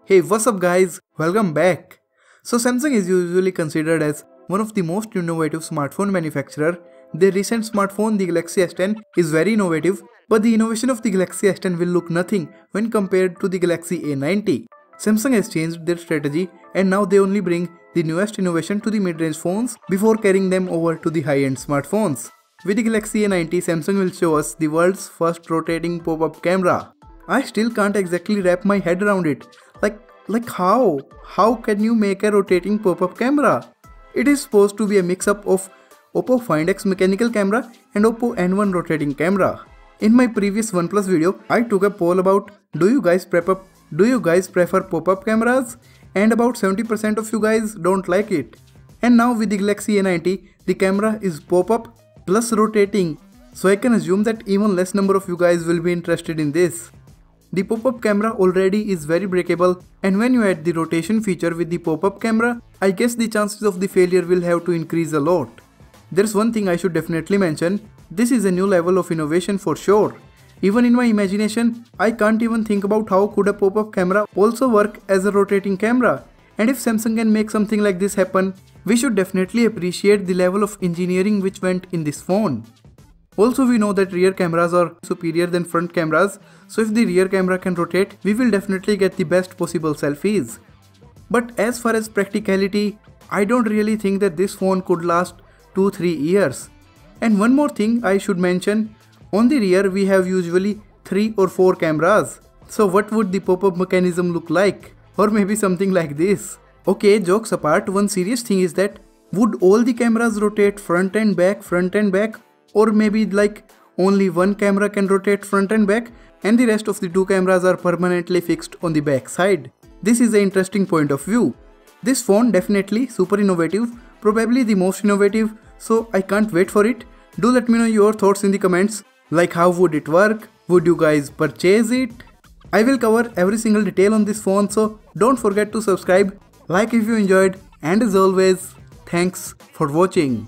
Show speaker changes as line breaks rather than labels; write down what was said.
Hey, what's up guys? Welcome back. So Samsung is usually considered as one of the most innovative smartphone manufacturer. Their recent smartphone, the Galaxy S10, is very innovative, but the innovation of the Galaxy S10 will look nothing when compared to the Galaxy A90. Samsung has changed their strategy and now they only bring the newest innovation to the mid-range phones before carrying them over to the high-end smartphones. With the Galaxy A90, Samsung will show us the world's first rotating pop-up camera. I still can't exactly wrap my head around it. Like how? How can you make a rotating pop-up camera? It is supposed to be a mix-up of OPPO Find X mechanical camera and OPPO N1 rotating camera. In my previous OnePlus video, I took a poll about do you guys prefer pop-up cameras? And about 70% of you guys don't like it. And now with the Galaxy A90, the camera is pop-up plus rotating. So I can assume that even less number of you guys will be interested in this. The pop-up camera already is very breakable, and when you add the rotation feature with the pop-up camera, I guess the chances of the failure will have to increase a lot. There's one thing I should definitely mention, this is a new level of innovation for sure. Even in my imagination, I can't even think about how could a pop-up camera also work as a rotating camera. And if Samsung can make something like this happen, we should definitely appreciate the level of engineering which went in this phone. Also, we know that rear cameras are superior than front cameras, so if the rear camera can rotate, we will definitely get the best possible selfies. But as far as practicality, I don't really think that this phone could last 2-3 years. And one more thing I should mention, on the rear we have usually 3 or 4 cameras. So what would the pop-up mechanism look like? Or maybe something like this. Okay, jokes apart, one serious thing is that would all the cameras rotate front and back? Or maybe like only one camera can rotate front and back and the rest of the 2 cameras are permanently fixed on the back side. This is an interesting point of view. This phone definitely super innovative, probably the most innovative, so I can't wait for it. Do let me know your thoughts in the comments, like how would it work, would you guys purchase it? I will cover every single detail on this phone, so don't forget to subscribe, like if you enjoyed, and as always, thanks for watching.